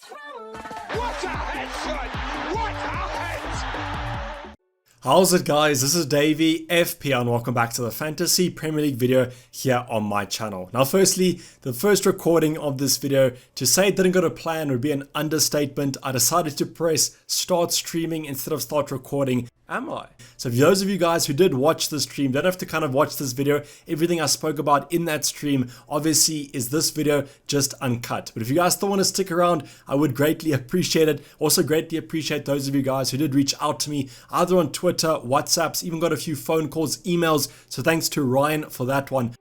What a headshot! What a head! How's it, guys? This is Dayvy, FPL, and welcome back to the Fantasy Premier League video here on my channel. Now, firstly, the first recording of this video, to say it didn't go to plan would be an understatement. I decided to press start streaming instead of start recording. Am I? So for those of you guys who did watch the stream, don't have to kind of watch this video. Everything I spoke about in that stream obviously is this video just uncut. But if you guys still want to stick around, I would greatly appreciate it. Also greatly appreciate those of you guys who did reach out to me either on Twitter, WhatsApps, even got a few phone calls, emails. So thanks to Ryan for that one.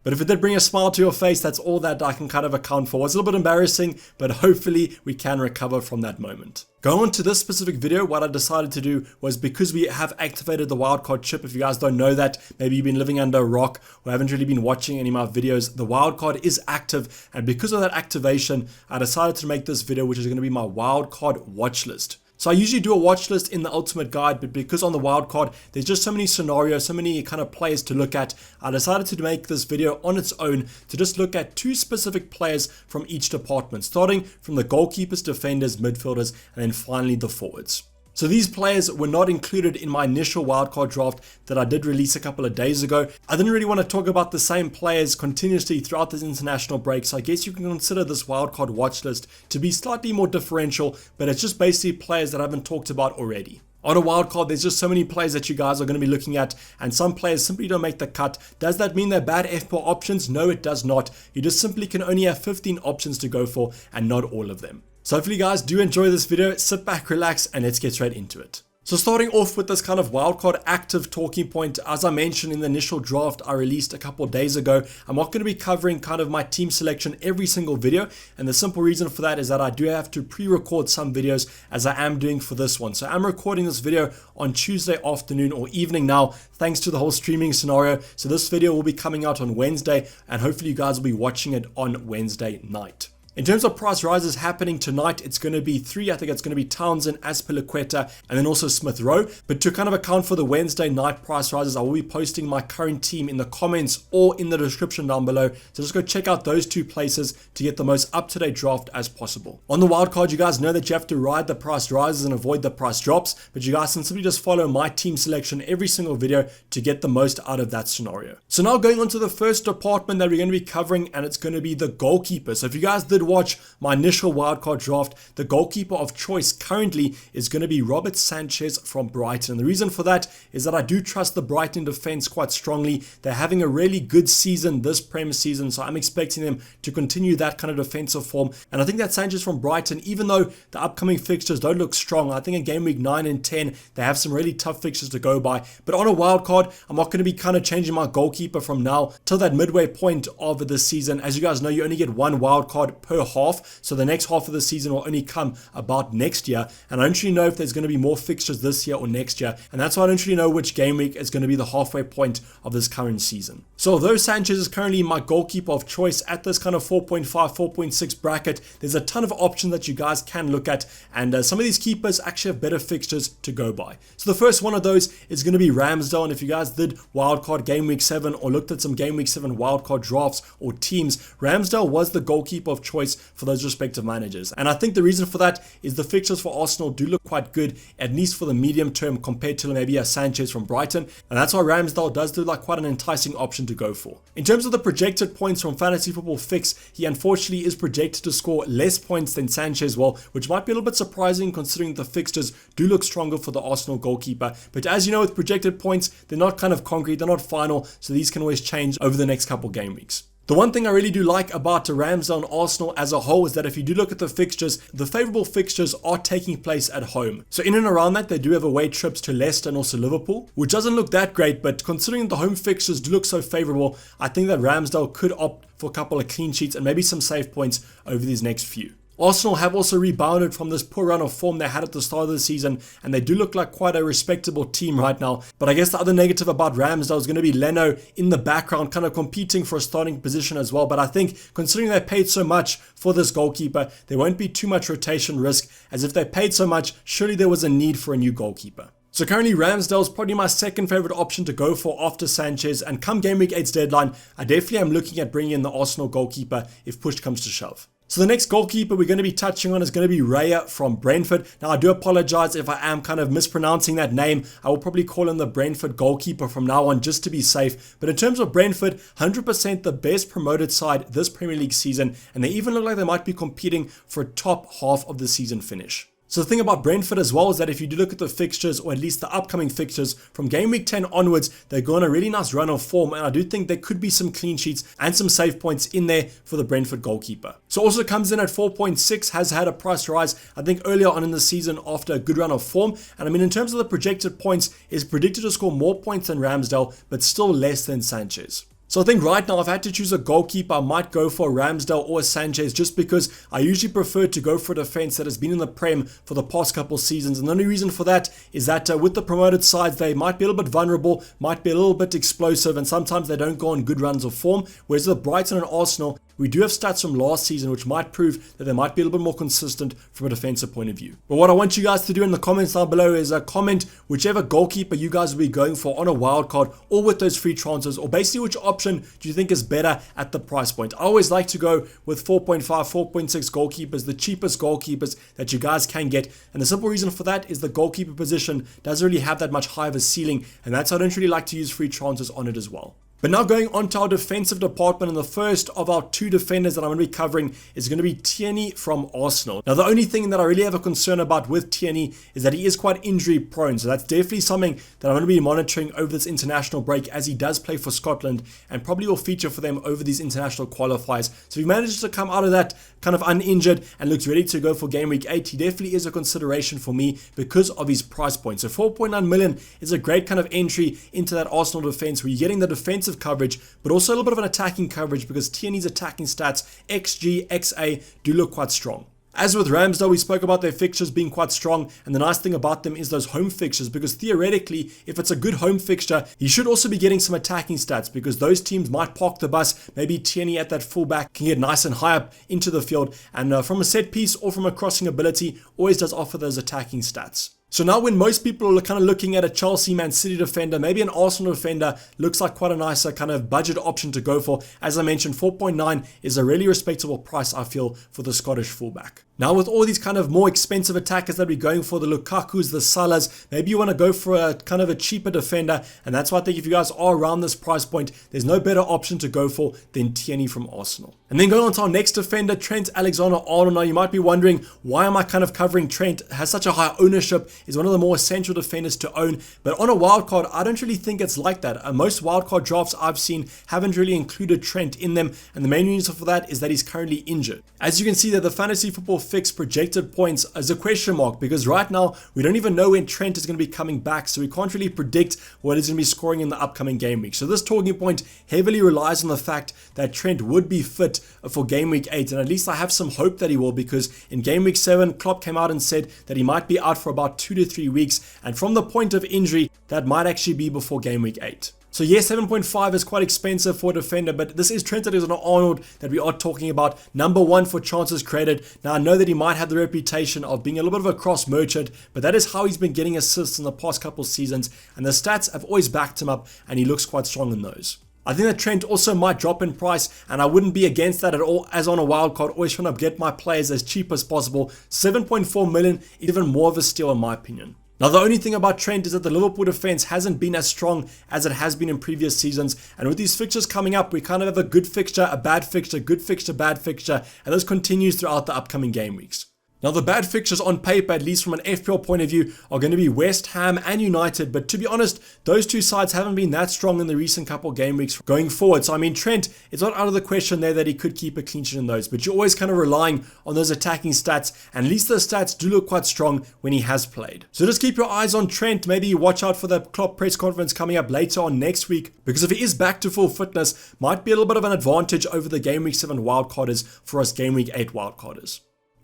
But if it did bring a smile to your face, that's all that I can kind of account for. It was a little bit embarrassing, but hopefully we can recover from that moment. Going on to this specific video, what I decided to do was, because we have activated the wildcard chip, if you guys don't know that, maybe you've been living under a rock or haven't really been watching any of my videos, the wildcard is active. And because of that activation, I decided to make this video, which is going to be my wildcard watch list. So I usually do a watch list in the ultimate guide, but because on the wildcard, there's just so many scenarios, so many kind of players to look at, I decided to make this video on its own to just look at two specific players from each department, starting from the goalkeepers, defenders, midfielders, and then finally the forwards. So these players were not included in my initial wildcard draft that I did release a couple of days ago. I didn't really want to talk about the same players continuously throughout this international break, so I guess you can consider this wildcard watch list to be slightly more differential, but it's just basically players that I haven't talked about already. On a wildcard, there's just so many players that you guys are going to be looking at, and some players simply don't make the cut. Does that mean they're bad FPL options? No, it does not. You just simply can only have 15 options to go for, and not all of them. So hopefully you guys do enjoy this video. Sit back, relax, and let's get straight into it. So starting off with this kind of wildcard active talking point, as I mentioned in the initial draft I released a couple of days ago, I'm not going to be covering kind of my team selection every single video. And the simple reason for that is that I do have to pre-record some videos, as I am doing for this one. So I'm recording this video on Tuesday afternoon or evening now, thanks to the whole streaming scenario. So this video will be coming out on Wednesday, and hopefully you guys will be watching it on Wednesday night. In terms of price rises happening tonight, it's going to be three. I think it's going to be Townsend, Azpilicueta, and then also Smith Rowe. But to kind of account for the Wednesday night price rises, I will be posting my current team in the comments or in the description down below. So just go check out those two places to get the most up-to-date draft as possible. On the wildcard, you guys know that you have to ride the price rises and avoid the price drops. But you guys can simply just follow my team selection every single video to get the most out of that scenario. So now going on to the first department that we're going to be covering, and it's going to be the goalkeeper. So if you guys did watch my initial wildcard draft, the goalkeeper of choice currently is going to be Robert Sanchez from Brighton. And the reason for that is that I do trust the Brighton defense quite strongly. They're having a really good season this Premier season, so I'm expecting them to continue that kind of defensive form. And I think that Sanchez from Brighton, even though the upcoming fixtures don't look strong, I think in game week 9 and 10 they have some really tough fixtures to go by. But on a wildcard, I'm not going to be kind of changing my goalkeeper from now till that midway point of the season. As you guys know, you only get one wildcard per half, so the next half of the season will only come about next year, and I don't really know if there's going to be more fixtures this year or next year, and that's why I don't really know which game week is going to be the halfway point of this current season. So although Sanchez is currently my goalkeeper of choice at this kind of 4.5, 4.6 bracket, there's a ton of options that you guys can look at, and some of these keepers actually have better fixtures to go by. So the first one of those is going to be RAMSDALE, and if you guys did wildcard game week 7 or looked at some game week 7 wildcard drafts or teams, RAMSDALE was the goalkeeper of choice for those respective managers. And I think the reason for that is the fixtures for Arsenal do look quite good, at least for the medium term, compared to maybe a Sanchez from Brighton, and that's why RAMSDALE does look like quite an enticing option to go for. In terms of the projected points from Fantasy Football Fix, he unfortunately is projected to score less points than Sanchez will, which might be a little bit surprising considering the fixtures do look stronger for the Arsenal goalkeeper. But as you know, with projected points, they're not kind of concrete, they're not final, so these can always change over the next couple game weeks. The one thing I really do like about RAMSDALE and Arsenal as a whole is that if you do look at the fixtures, the favourable fixtures are taking place at home. So in and around that, they do have away trips to Leicester and also Liverpool, which doesn't look that great, but considering the home fixtures do look so favourable, I think that RAMSDALE could opt for a couple of clean sheets and maybe some save points over these next few. Arsenal have also rebounded from this poor run of form they had at the start of the season, and they do look like quite a respectable team right now. But I guess the other negative about RAMSDALE is going to be Leno in the background, kind of competing for a starting position as well. But I think considering they paid so much for this goalkeeper, there won't be too much rotation risk, as if they paid so much, surely there was a need for a new goalkeeper. So currently RAMSDALE is probably my second favorite option to go for after Sanchez, and come game week 8's deadline, I definitely am looking at bringing in the Arsenal goalkeeper if push comes to shove. So the next goalkeeper we're going to be touching on is going to be RAYA from Brentford. Now I do apologize if I am kind of mispronouncing that name. I will probably call him the Brentford goalkeeper from now on just to be safe. But in terms of Brentford, 100% the best promoted side this Premier League season, and they even look like they might be competing for a top half of the season finish. So the thing about Brentford as well is that if you do look at the fixtures, or at least the upcoming fixtures, from game week 10 onwards, they're going on a really nice run of form, and I do think there could be some clean sheets and some save points in there for the Brentford goalkeeper. So also comes in at 4.6, has had a price rise, I think earlier on in the season after a good run of form, and I mean in terms of the projected points, is predicted to score more points than RAMSDALE, but still less than Sanchez. So I think right now if I had to choose a goalkeeper, I might go for RAMSDALE or Sanchez, just because I usually prefer to go for a defense that has been in the Prem for the past couple seasons. And the only reason for that is that with the promoted sides, they might be a little bit vulnerable, might be a little bit explosive, and sometimes they don't go on good runs of form. Whereas with Brighton and Arsenal, we do have stats from last season which might prove that they might be a little bit more consistent from a defensive point of view. But what I want you guys to do in the comments down below is comment whichever goalkeeper you guys will be going for on a wildcard, or with those free transfers, or basically which option do you think is better at the price point. I always like to go with 4.5, 4.6 goalkeepers, the cheapest goalkeepers that you guys can get. And the simple reason for that is the goalkeeper position doesn't really have that much high of a ceiling, and that's why I don't really like to use free transfers on it as well. But now going on to our defensive department, and the first of our two defenders that I'm going to be covering is going to be TIERNEY from Arsenal. Now the only thing that I really have a concern about with TIERNEY is that he is quite injury prone, so that's definitely something that I'm going to be monitoring over this international break, as he does play for Scotland and probably will feature for them over these international qualifiers. So if he manages to come out of that kind of uninjured and looks ready to go for game week 8, he definitely is a consideration for me because of his price point. So 4.9 million is a great kind of entry into that Arsenal defense, where you're getting the defensive coverage, but also a little bit of an attacking coverage, because TIERNEY's attacking stats, XG, XA, do look quite strong. As with RAMSDALE, we spoke about their fixtures being quite strong, and the nice thing about them is those home fixtures, because theoretically, if it's a good home fixture, he should also be getting some attacking stats, because those teams might park the bus. Maybe TIERNEY at that fullback can get nice and high up into the field, and from a set piece or from a crossing ability, always does offer those attacking stats. So now when most people are kind of looking at a Chelsea, Man City defender, maybe an Arsenal defender looks like quite a nice kind of budget option to go for. As I mentioned, 4.9 is a really respectable price, I feel, for the Scottish fullback. Now with all these kind of more expensive attackers that we're going for, the Lukakus, the Salahs, maybe you want to go for a kind of a cheaper defender, and that's why I think if you guys are around this price point, there's no better option to go for than TIERNEY from Arsenal. And then going on to our next defender, Trent Alexander-Arnold. Now you might be wondering, why am I kind of covering Trent? Has such a high ownership, is one of the more essential defenders to own, but on a wildcard, I don't really think it's like that. Most wildcard drafts I've seen haven't really included Trent in them, and the main reason for that is that he's currently injured. As you can see that the fantasy football fix projected points is a question mark, because right now we don't even know when Trent is going to be coming back, so we can't really predict what he's going to be scoring in the upcoming game week. So this talking point heavily relies on the fact that Trent would be fit for game week 8, and at least I have some hope that he will, because in game week 7 Klopp came out and said that he might be out for about 2 to 3 weeks, and from the point of injury, that might actually be before game week 8. So yes, 7.5 is quite expensive for a defender, but this is Trent Alexander-Arnold that we are talking about. Number 1 for chances created. Now I know that he might have the reputation of being a little bit of a cross merchant, but that is how he's been getting assists in the past couple seasons, and the stats have always backed him up, and he looks quite strong in those. I think that Trent also might drop in price, and I wouldn't be against that at all, as on a wildcard, always trying to get my players as cheap as possible. 7.4 million is even more of a steal in my opinion. Now the only thing about Trent is that the Liverpool defense hasn't been as strong as it has been in previous seasons, and with these fixtures coming up, we kind of have a good fixture, a bad fixture, good fixture, bad fixture, and this continues throughout the upcoming game weeks. Now the bad fixtures on paper, at least from an FPL point of view, are going to be West Ham and United, but to be honest, those two sides haven't been that strong in the recent couple game weeks going forward. So I mean, Trent, it's not out of the question there that he could keep a clean sheet in those, but you're always kind of relying on those attacking stats, and at least the stats do look quite strong when he has played. So just keep your eyes on Trent. Maybe you watch out for the Klopp press conference coming up later on next week, because if he is back to full fitness, might be a little bit of an advantage over the game week 7 wildcarders for us game week 8 wildcarders.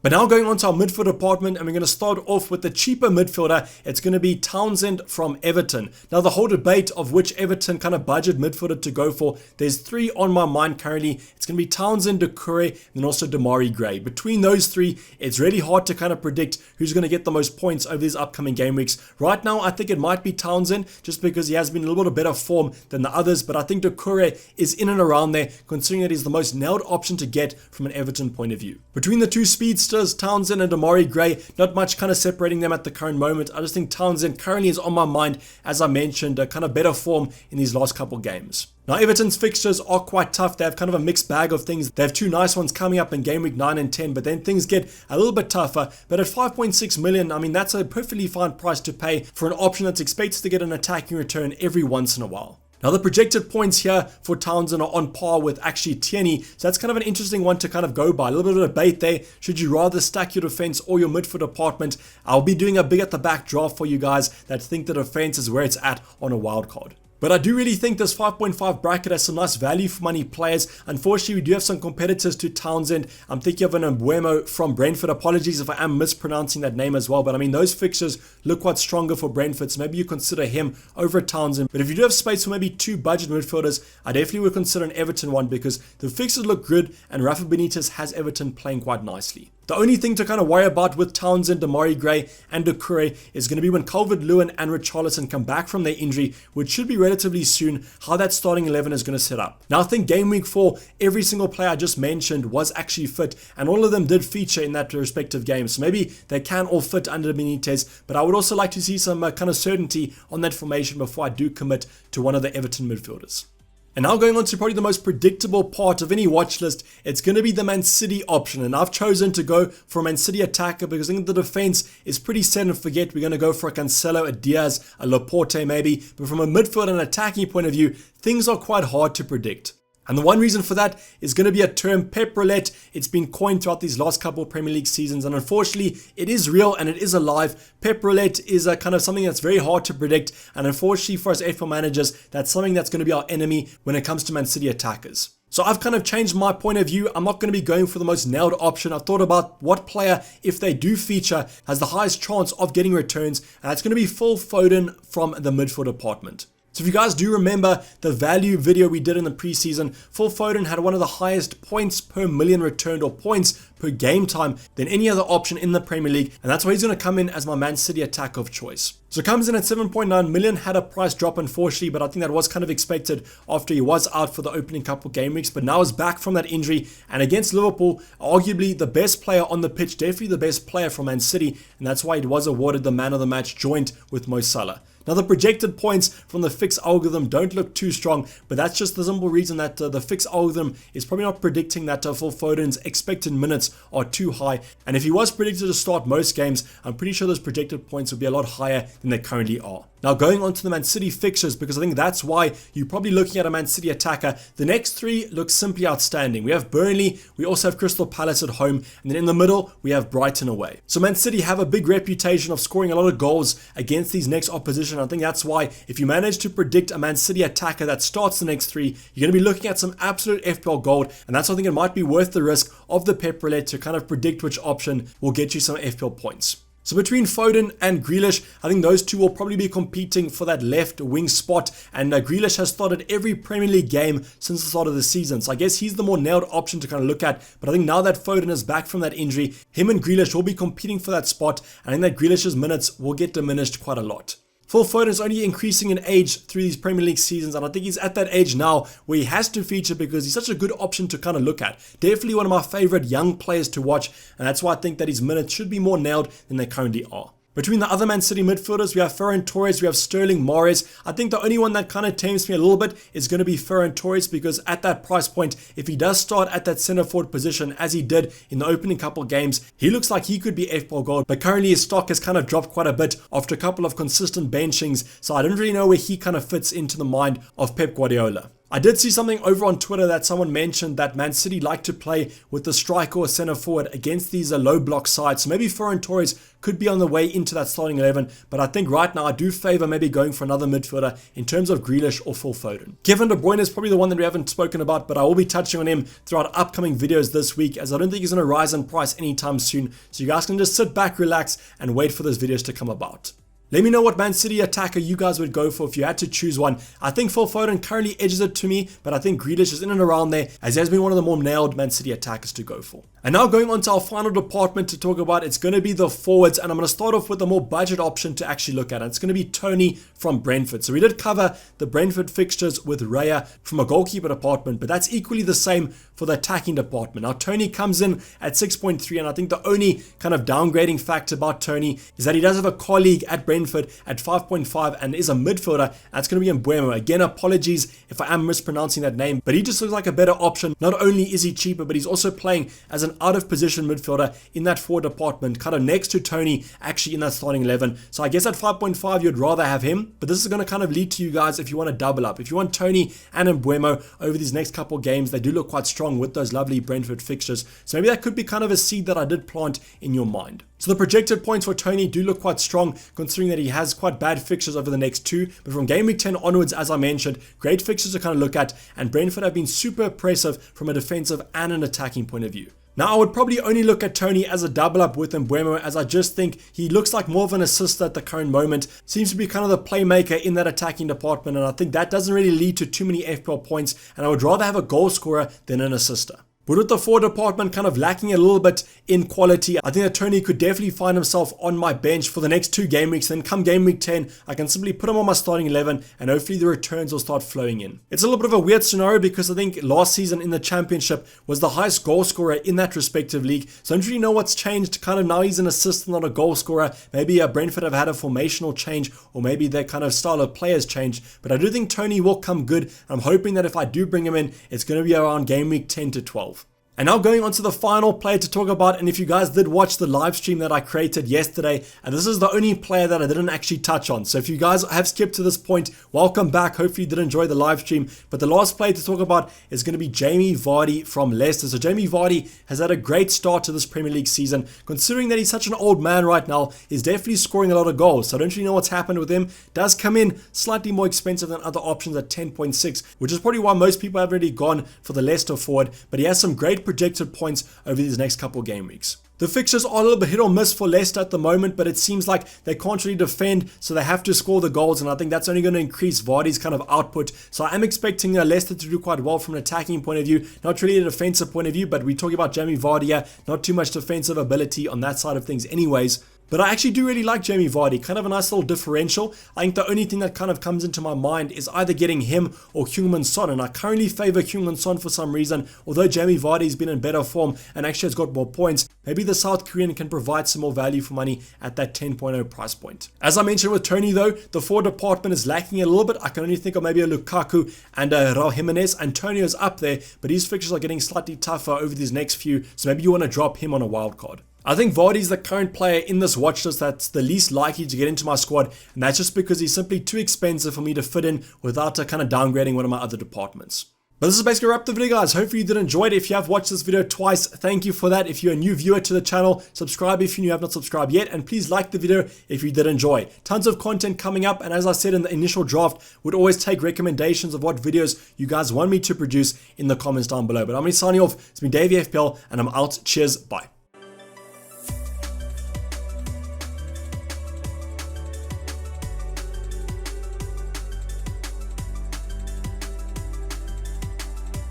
But now going on to our midfield department, and we're going to start off with the cheaper midfielder. It's going to be Townsend from Everton. Now the whole debate of which Everton kind of budget midfielder to go for, there's three on my mind currently. It's going to be Townsend, Doucouré, and then also Demarai Gray. Between those three, it's really hard to kind of predict who's going to get the most points over these upcoming game weeks. Right now, I think it might be Townsend, just because he has been in a little bit of better form than the others, but I think Doucouré is in and around there, considering that he's the most nailed option to get from an Everton point of view. Between the two speedsters, Townsend and Demarai Gray, not much kind of separating them at the current moment. I just think Townsend currently is on my mind, as I mentioned, a kind of better form in these last couple games. Now Everton's fixtures are quite tough. They have kind of a mixed bag of things. They have two nice ones coming up in game week 9 and 10, but then things get a little bit tougher. But at 5.6 million, I mean, that's a perfectly fine price to pay for an option that's expected to get an attacking return every once in a while. Now the projected points here for Townsend are on par with actually TIERNEY, so that's kind of an interesting one to kind of go by. A little bit of debate there. Should you rather stack your defense or your midfield department? I'll be doing a big at the back draft for you guys that think the defense is where it's at on a wildcard. But I do really think this 5.5 bracket has some nice value for money players. Unfortunately, we do have some competitors to Townsend. I'm thinking of an Mbeumo from Brentford. Apologies if I am mispronouncing that name as well. But I mean, those fixtures look quite stronger for Brentford. So maybe you consider him over Townsend. But if you do have space for maybe two budget midfielders, I definitely would consider an Everton one because the fixtures look good and Rafa Benitez has Everton playing quite nicely. The only thing to kind of worry about with Townsend, Demarai Gray, and Doucouré is going to be when Calvert-Lewin and Richarlison come back from their injury, which should be relatively soon, how that starting 11 is going to set up. Now, I think game week 4, every single player I just mentioned was actually fit, and all of them did feature in that respective game. So maybe they can all fit under Benitez, but I would also like to see some kind of certainty on that formation before I do commit to one of the Everton midfielders. And now going on to probably the most predictable part of any watch list, it's going to be the Man City option. And I've chosen to go for a Man City attacker because I think the defense is pretty set and forget. We're going to go for a Cancelo, a Diaz, a Laporte maybe. But from a midfield and attacking point of view, things are quite hard to predict. And the one reason for that is going to be a term, Pep Roulette. It's been coined throughout these last couple of Premier League seasons, and unfortunately, it is real and it is alive. Pep Roulette is a kind of something that's very hard to predict, and unfortunately for us FPL managers, that's something that's going to be our enemy when it comes to Man City attackers. So I've kind of changed my point of view. I'm not going to be going for the most nailed option. I've thought about what player, if they do feature, has the highest chance of getting returns, and that's going to be Phil Foden from the midfield department. So if you guys do remember the value video we did in the preseason, Phil Foden had one of the highest points per million returned or points per game time than any other option in the Premier League, and that's why he's going to come in as my Man City attacker of choice. So comes in at 7.9 million, had a price drop unfortunately, but I think that was kind of expected after he was out for the opening couple game weeks, but now is back from that injury, and against Liverpool, arguably the best player on the pitch, definitely the best player from Man City, and that's why it was awarded the man of the match joint with Mo Salah. Now the projected points from the fixed algorithm don't look too strong, but that's just the simple reason that the fixed algorithm is probably not predicting that Phil Foden's expected minutes are too high. And if he was predicted to start most games, I'm pretty sure those projected points would be a lot higher than they currently are. Now going on to the Man City fixtures, because I think that's why you're probably looking at a Man City attacker. The next three look simply outstanding. We have Burnley, we also have Crystal Palace at home, and then in the middle, we have Brighton away. So Man City have a big reputation of scoring a lot of goals against these next opposition. I think that's why if you manage to predict a Man City attacker that starts the next three, you're going to be looking at some absolute FPL gold, and that's why I think it might be worth the risk of the Pep Roulette to kind of predict which option will get you some FPL points. So between Foden and Grealish, I think those two will probably be competing for that left wing spot, and Grealish has started every Premier League game since the start of the season, so I guess he's the more nailed option to kind of look at. But I think now that Foden is back from that injury, him and Grealish will be competing for that spot, and I think that Grealish's minutes will get diminished quite a lot. Phil Foden is only increasing in age through these Premier League seasons, and I think he's at that age now where he has to feature because he's such a good option to kind of look at. Definitely one of my favorite young players to watch, and that's why I think that his minutes should be more nailed than they currently are. Between the other Man City midfielders, we have Ferran Torres, we have Sterling, Mahrez. I think the only one that kind of tempts me a little bit is going to be Ferran Torres, because at that price point, if he does start at that centre forward position as he did in the opening couple games, he looks like he could be FPL gold, but currently his stock has kind of dropped quite a bit after a couple of consistent benchings, so I don't really know where he kind of fits into the mind of Pep Guardiola. I did see something over on Twitter that someone mentioned that Man City like to play with the striker or centre forward against these low block sides. So maybe Ferran Torres could be on the way into that starting 11. But I think right now I do favour maybe going for another midfielder in terms of Grealish or Phil Foden. Kevin De Bruyne is probably the one that we haven't spoken about, but I will be touching on him throughout upcoming videos this week, as I don't think he's going to rise in price anytime soon. So you guys can just sit back, relax, and wait for those videos to come about. Let me know what Man City attacker you guys would go for if you had to choose one. I think Phil Foden currently edges it to me, but I think Grealish is in and around there, as he has been one of the more nailed Man City attackers to go for. And now going on to our final department to talk about, it's going to be the forwards, and I'm going to start off with a more budget option to actually look at. And it's going to be Toney from Brentford. So we did cover the Brentford fixtures with Raya from a goalkeeper department, but that's equally the same for the attacking department. Now Toney comes in at 6.3, and I think the only kind of downgrading fact about Toney is that he does have a colleague at Brentford at 5.5 and is a midfielder. That's going to be Mbeumo. Again, apologies if I am mispronouncing that name, but he just looks like a better option. Not only is he cheaper, but he's also playing as an out of position midfielder in that forward department, kind of next to Toney, actually in that starting 11. So I guess at 5.5 you'd rather have him, but this is going to kind of lead to you guys if you want to double up. If you want Toney and Mbeumo over these next couple games, they do look quite strong with those lovely Brentford fixtures. So maybe that could be kind of a seed that I did plant in your mind. So the projected points for Toney do look quite strong, considering that he has quite bad fixtures over the next two. But from game week 10 onwards, as I mentioned, great fixtures to kind of look at, and Brentford have been super impressive from a defensive and an attacking point of view. Now, I would probably only look at Toney as a double up with Mbeumo, as I just think he looks like more of an assister at the current moment. Seems to be kind of the playmaker in that attacking department, and I think that doesn't really lead to too many FPL points, and I would rather have a goal scorer than an assister. But with the forward department kind of lacking a little bit in quality, I think that Toney could definitely find himself on my bench for the next two game weeks. Then come game week 10, I can simply put him on my starting 11 and hopefully the returns will start flowing in. It's a little bit of a weird scenario because I think last season in the championship was the highest goal scorer in that respective league. So I don't really know what's changed. Kind of now he's an assist, not a goal scorer. Maybe Brentford have had a formational change, or maybe their kind of style of players changed. But I do think Toney will come good. I'm hoping that if I do bring him in, it's going to be around game week 10 to 12. And now going on to the final player to talk about, and if you guys did watch the live stream that I created yesterday, and this is the only player that I didn't actually touch on. So if you guys have skipped to this point, welcome back. Hopefully you did enjoy the live stream. But the last player to talk about is going to be Jamie Vardy from Leicester. So Jamie Vardy has had a great start to this Premier League season. Considering that he's such an old man right now, he's definitely scoring a lot of goals. So I don't really know what's happened with him. Does come in slightly more expensive than other options at 10.6, which is probably why most people have already gone for the Leicester forward. But he has some great projected points over these next couple game weeks. The fixtures are a little bit hit or miss for Leicester at the moment, but it seems like they can't really defend, so they have to score the goals, and I think that's only going to increase Vardy's kind of output. So I am expecting Leicester to do quite well from an attacking point of view, not really a defensive point of view, but we're talking about Jamie Vardy here, not too much defensive ability on that side of things anyways. But I actually do really like Jamie Vardy, kind of a nice little differential. I think the only thing that kind of comes into my mind is either getting him or Heung-min Son, and I currently favour Heung-min Son for some reason. Although Jamie Vardy's been in better form and actually has got more points, maybe the South Korean can provide some more value for money at that 10.0 price point. As I mentioned with Toney though, the forward department is lacking a little bit. I can only think of maybe a Lukaku and a Raul Jimenez. Antonio's up there, but his fixtures are getting slightly tougher over these next few, so maybe you want to drop him on a wild card. I think Vardy's the current player in this watch list that's the least likely to get into my squad, and that's just because he's simply too expensive for me to fit in without kind of downgrading one of my other departments. But this is basically a wrap the video, guys. Hopefully you did enjoy it. If you have watched this video twice, thank you for that. If you're a new viewer to the channel, subscribe if you have not subscribed yet, and please like the video if you did enjoy. Tons of content coming up, and as I said in the initial draft, would always take recommendations of what videos you guys want me to produce in the comments down below. But I'm going to be signing off. It's been Dayvy FPL, and I'm out. Cheers. Bye.